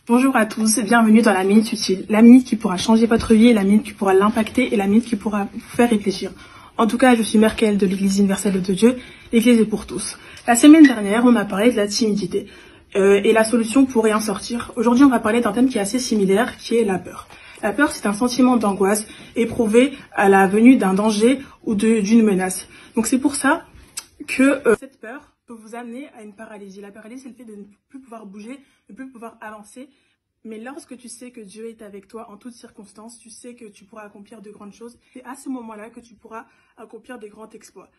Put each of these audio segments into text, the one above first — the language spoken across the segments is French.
Bonjour à tous, bienvenue dans la Minute Utile. La minute qui pourra changer votre vie, la minute qui pourra l'impacter et la minute qui pourra vous faire réfléchir. En tout cas, je suis Merkel de l'Église universelle de Dieu, l'Église est pour tous. La semaine dernière, on a parlé de la timidité et la solution pour y en sortir. Aujourd'hui, on va parler d'un thème qui est assez similaire, qui est la peur. La peur, c'est un sentiment d'angoisse éprouvé à la venue d'un danger ou d'une menace. Donc c'est pour ça que cette peur peut vous amener à une paralysie. La paralysie, c'est le fait de ne plus pouvoir bouger, de ne plus pouvoir avancer. Mais lorsque tu sais que Dieu est avec toi en toutes circonstances, tu sais que tu pourras accomplir de grandes choses. C'est à ce moment-là que tu pourras accomplir des grands exploits.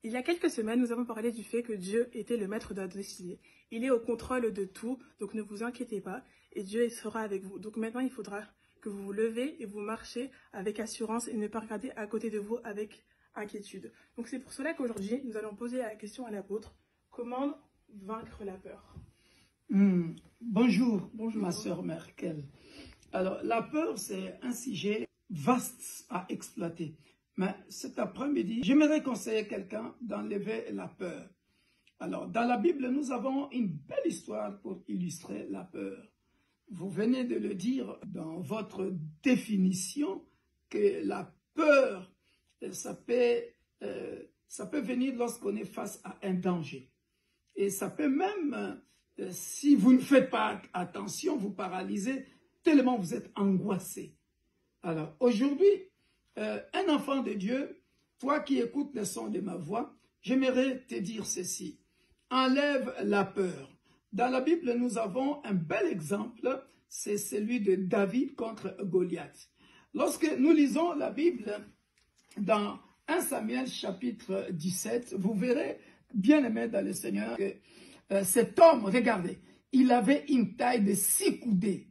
Il y a quelques semaines, nous avons parlé du fait que Dieu était le maître de la destinée. Il est au contrôle de tout, donc ne vous inquiétez pas, et Dieu sera avec vous. Donc maintenant, il faudra que vous vous levez et vous marchez avec assurance et ne pas regarder à côté de vous avec inquiétude. Donc c'est pour cela qu'aujourd'hui, nous allons poser la question à l'apôtre, comment vaincre la peur? Bonjour, ma sœur Merkel. Alors, la peur, c'est un sujet vaste à exploiter. Mais cet après-midi, j'aimerais conseiller quelqu'un d'enlever la peur. Alors, dans la Bible, nous avons une belle histoire pour illustrer la peur. Vous venez de le dire dans votre définition que la peur, ça peut venir lorsqu'on est face à un danger. Et ça peut même, si vous ne faites pas attention, vous paralyser tellement vous êtes angoissé. Alors aujourd'hui, un enfant de Dieu, toi qui écoutes le son de ma voix, j'aimerais te dire ceci. Enlève la peur. Dans la Bible, nous avons un bel exemple, c'est celui de David contre Goliath. Lorsque nous lisons la Bible dans 1 Samuel chapitre 17, vous verrez, bien aimé dans le Seigneur, que cet homme, regardez, il avait une taille de 6 coudées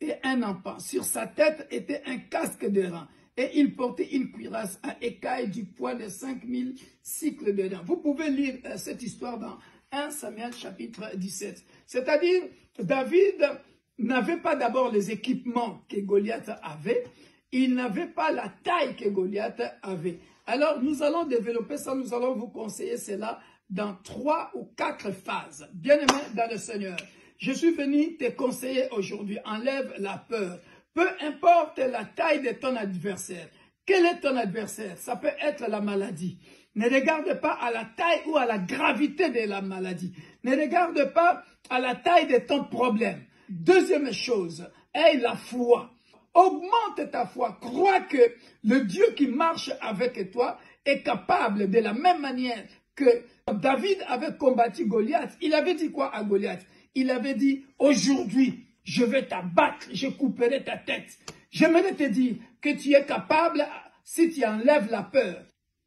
et un empan. Sur sa tête était un casque de rein et il portait une cuirasse à écailles du poids de 5000 cycles de rein. Vous pouvez lire cette histoire dans 1 Samuel chapitre 17. C'est-à-dire, David n'avait pas d'abord les équipements que Goliath avait, il n'avait pas la taille que Goliath avait. Alors, nous allons développer ça, nous allons vous conseiller cela dans 3 ou 4 phases. Bien-aimé dans le Seigneur, je suis venu te conseiller aujourd'hui, enlève la peur. Peu importe la taille de ton adversaire. Quel est ton adversaire? Ça peut être la maladie. Ne regarde pas à la taille ou à la gravité de la maladie. Ne regarde pas à la taille de ton problème. Deuxième chose, aie la foi. Augmente ta foi. Crois que le Dieu qui marche avec toi est capable de la même manière que David avait combattu Goliath. Il avait dit quoi à Goliath? Il avait dit, aujourd'hui, je vais t'abattre, je couperai ta tête. J'aimerais te dire que tu es capable si tu enlèves la peur.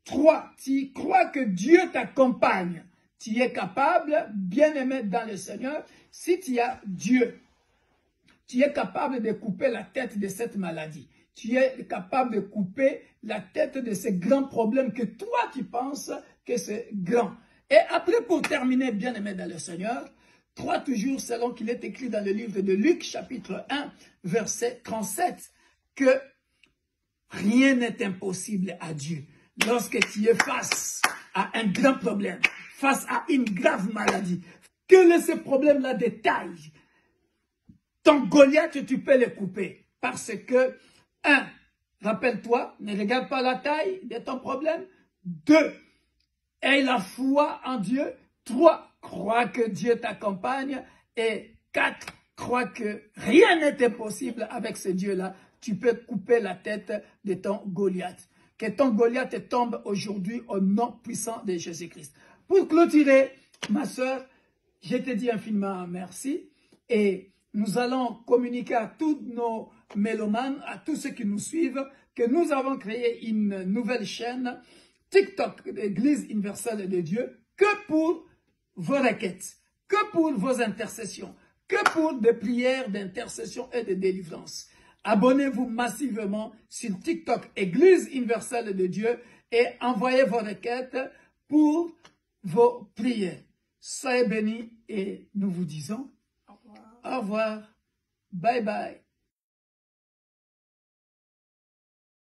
3. Tu crois que Dieu t'accompagne. Tu es capable, bien-aimé dans le Seigneur, si tu as Dieu. Tu es capable de couper la tête de cette maladie. Tu es capable de couper la tête de ces grands problèmes que toi, tu penses que c'est grand. Et après, pour terminer, bien-aimé dans le Seigneur, 3 toujours selon qu'il est écrit dans le livre de Luc, chapitre 1, verset 37, que rien n'est impossible à Dieu. Lorsque tu es face à un grand problème, face à une grave maladie, quel est ce problème-là de taille? Ton Goliath, tu peux le couper. Parce que, 1, rappelle-toi, ne regarde pas la taille de ton problème. 2, aie la foi en Dieu. 3, crois que Dieu t'accompagne. Et 4, crois que rien n'est impossible avec ce Dieu-là. Tu peux couper la tête de ton Goliath. Que ton Goliath tombe aujourd'hui au nom puissant de Jésus-Christ. Pour clôturer, ma soeur, je te dis infiniment merci. Et nous allons communiquer à tous nos mélomanes, à tous ceux qui nous suivent, que nous avons créé une nouvelle chaîne TikTok, l'Église universelle de Dieu, que pour vos requêtes, que pour vos intercessions, que pour des prières d'intercession et de délivrance. Abonnez-vous massivement sur TikTok, Église universelle de Dieu, et envoyez vos requêtes pour vos prières. Soyez bénis et nous vous disons au revoir. Bye bye.